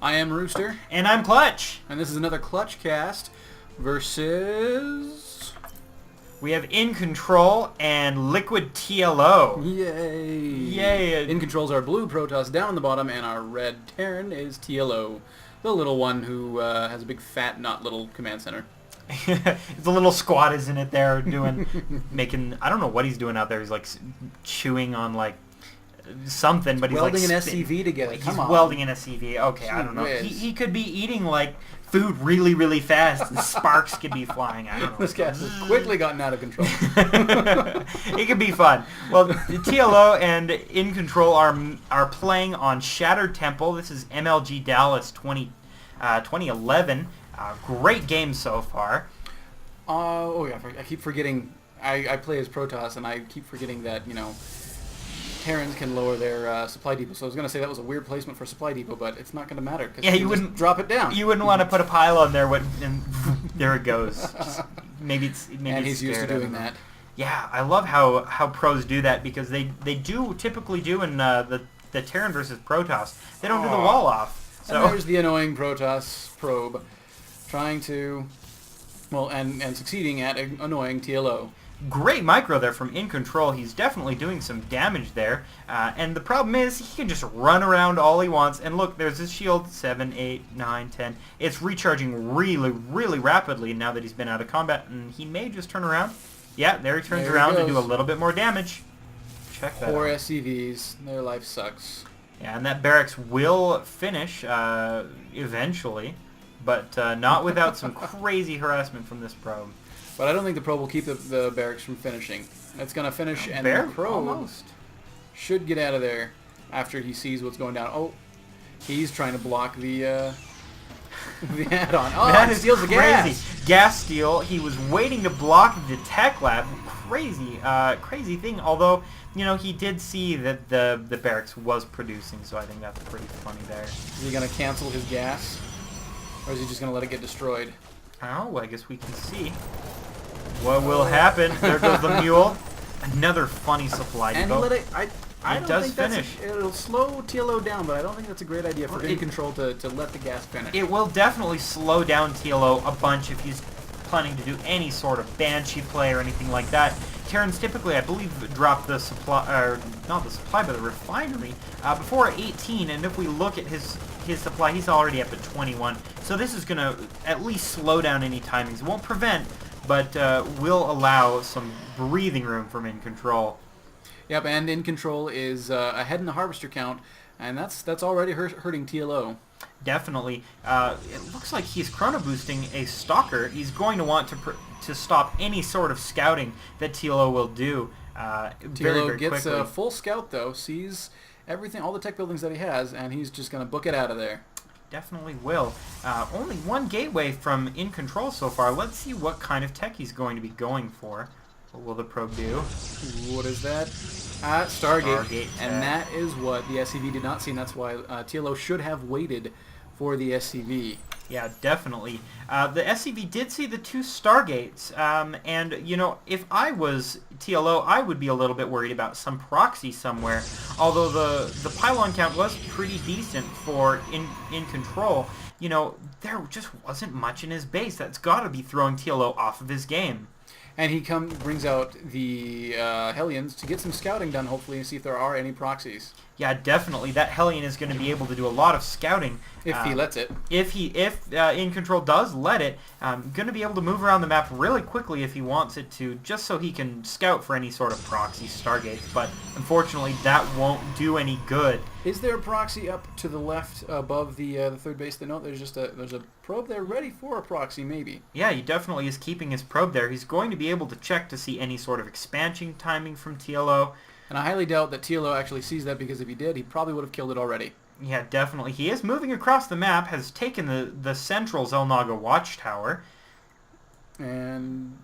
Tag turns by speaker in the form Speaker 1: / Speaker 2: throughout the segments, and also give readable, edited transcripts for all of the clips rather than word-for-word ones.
Speaker 1: I am Rooster.
Speaker 2: And I'm Clutch.
Speaker 1: And this is another ClutchCast versus...
Speaker 2: We have iNcontrol and Liquid TLO.
Speaker 1: Yay!
Speaker 2: Yay!
Speaker 1: iNcontrol's our blue Protoss down the bottom, and our red Terran is TLO, the little one who has a big fat, not little command center.
Speaker 2: It's a little squad, isn't it, there, making... I don't know what he's doing out there. He's, like, chewing on, like, something, but he's
Speaker 1: welding
Speaker 2: like...
Speaker 1: an SCV together.
Speaker 2: He's welding an SCV. Okay, I don't know. He could be eating, like, food really, really fast, and sparks could be flying. I don't know.
Speaker 1: This cast has quickly gotten out of control.
Speaker 2: It could be fun. Well, the TLO and iNcontrol are playing on Shattered Temple. This is MLG Dallas 2011. Great game so far.
Speaker 1: Oh yeah, I keep forgetting. I play as Protoss, and I keep forgetting that, you know, Terrans can lower their supply depot. So I was going to say that was a weird placement for supply depot, but it's not going to matter because you wouldn't drop it down.
Speaker 2: You wouldn't want to put a pylon there, and there it goes. Maybe
Speaker 1: and he's used to doing that.
Speaker 2: Yeah, I love how pros do that, because they do typically do in the Terran versus Protoss. They don't do the wall off. So
Speaker 1: and there's the annoying Protoss probe trying to, well, and succeeding at annoying TLO.
Speaker 2: Great micro there from iNcontrol. He's definitely doing some damage there. And the problem is he can just run around all he wants. And look, there's his shield, 7, 8, 9, 10. It's recharging really, really rapidly now that he's been out of combat. And he may just turn around. Yeah, there he turns around to do a little bit more damage. Check that
Speaker 1: Poor
Speaker 2: out.
Speaker 1: SCVs. Their life sucks.
Speaker 2: Yeah, and that barracks will finish eventually. But not without some crazy harassment from this probe.
Speaker 1: But I don't think the probe will keep the barracks from finishing. It's going to finish, and the probe should get out of there after he sees what's going down. Oh, he's trying to block the add-on. Oh,
Speaker 2: that
Speaker 1: he steals the gas.
Speaker 2: Gas steal. He was waiting to block the tech lab. Crazy thing. Although, you know, he did see that the barracks was producing, so I think that's pretty funny there.
Speaker 1: Is he going to cancel his gas? Or is he just going to let it get destroyed?
Speaker 2: Oh, I guess we can see what will happen. There goes the mule. Another funny supply depot.
Speaker 1: And he let it... I don't think
Speaker 2: finish.
Speaker 1: It'll slow TLO down, but I don't think that's a great idea for iNcontrol to let the gas finish.
Speaker 2: It will definitely slow down TLO a bunch if he's planning to do any sort of Banshee play or anything like that. Terrans typically, I believe, drop the supply, or not the supply, but the refinery before 18, and if we look at his supply, he's already up at 21. So this is going to at least slow down any timings. It won't prevent, but will allow some breathing room from iNcontrol.
Speaker 1: Yep, and iNcontrol is ahead in the harvester count, and that's already hurting TLO.
Speaker 2: Definitely. It looks like he's chrono boosting a stalker. He's going to want to stop any sort of scouting that TLO will do.
Speaker 1: TLO gets a full scout though, sees everything, all the tech buildings that he has, and he's just going to book it out of there.
Speaker 2: Definitely will. Only one gateway from iNcontrol so far. Let's see what kind of tech he's going to be going for. What will the probe do?
Speaker 1: What is that? Stargate. And that is what the SCV did not see, and that's why TLO should have waited for the SCV.
Speaker 2: Yeah, definitely. The SCV did see the 2 Stargates, and, you know, if I was TLO, I would be a little bit worried about some proxy somewhere, although the pylon count was pretty decent for iNcontrol. You know, there just wasn't much in his base. That's got to be throwing TLO off of his game.
Speaker 1: And he brings out the Hellions to get some scouting done, hopefully, and see if there are any proxies.
Speaker 2: Yeah, definitely. That Hellion is going to be able to do a lot of scouting.
Speaker 1: If he lets it.
Speaker 2: If iNcontrol does let it, going to be able to move around the map really quickly if he wants it to, just so he can scout for any sort of proxy Stargates. But unfortunately, that won't do any good.
Speaker 1: Is there a proxy up to the left above the third base? No, there's a probe there ready for a proxy, maybe.
Speaker 2: Yeah, he definitely is keeping his probe there. He's going to be able to check to see any sort of expansion timing from TLO.
Speaker 1: And I highly doubt that TLO actually sees that, because if he did, he probably would have killed it already.
Speaker 2: Yeah, definitely. He is moving across the map, has taken the central Zelnaga watchtower.
Speaker 1: And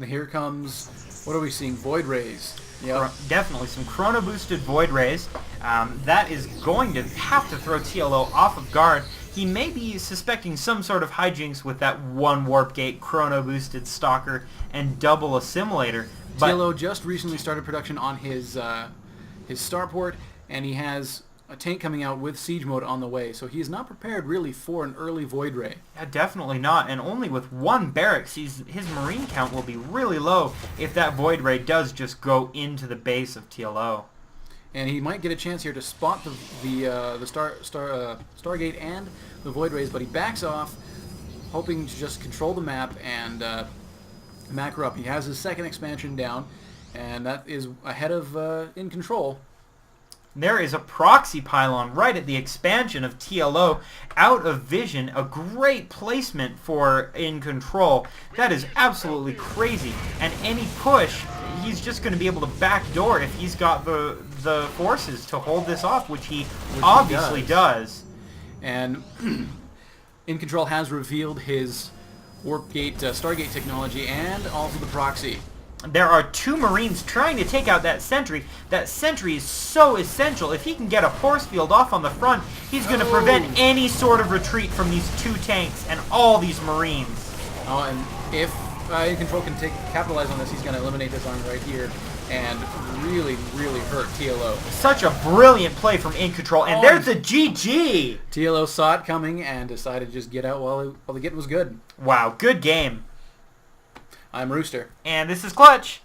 Speaker 1: here comes, what are we seeing? Void Rays. Yep.
Speaker 2: Definitely some chrono boosted Void Rays. That is going to have to throw TLO off of guard. He may be suspecting some sort of hijinks with that 1 warp gate, chrono boosted stalker, and double assimilator.
Speaker 1: TLO just recently started production on his starport, and he has a tank coming out with siege mode on the way, so he is not prepared really for an early Void Ray.
Speaker 2: Yeah, definitely not. And only with one barracks, his marine count will be really low if that Void Ray does just go into the base of TLO.
Speaker 1: And he might get a chance here to spot the Stargate and the Void Rays, but he backs off, hoping to just control the map and macro up. He has his second expansion down, and that is ahead of iNcontrol.
Speaker 2: There is a proxy pylon right at the expansion of TLO, out of vision. A great placement for iNcontrol. That is absolutely crazy. And any push, he's just going to be able to backdoor if he's got the forces to hold this off, which he obviously does.
Speaker 1: And iNcontrol has revealed his Warp Gate, Stargate technology, and also the proxy.
Speaker 2: There are 2 Marines trying to take out that sentry. That sentry is so essential. If he can get a force field off on the front, he's going to prevent any sort of retreat from these 2 tanks and all these Marines.
Speaker 1: Oh, and if iNcontrol can capitalize on this, he's going to eliminate this army right here and really, really hurt TLO.
Speaker 2: Such a brilliant play from iNcontrol, and there's the GG!
Speaker 1: TLO saw it coming and decided to just get out while the getting was good.
Speaker 2: Wow, good game.
Speaker 1: I'm Rooster.
Speaker 2: And this is Clutch.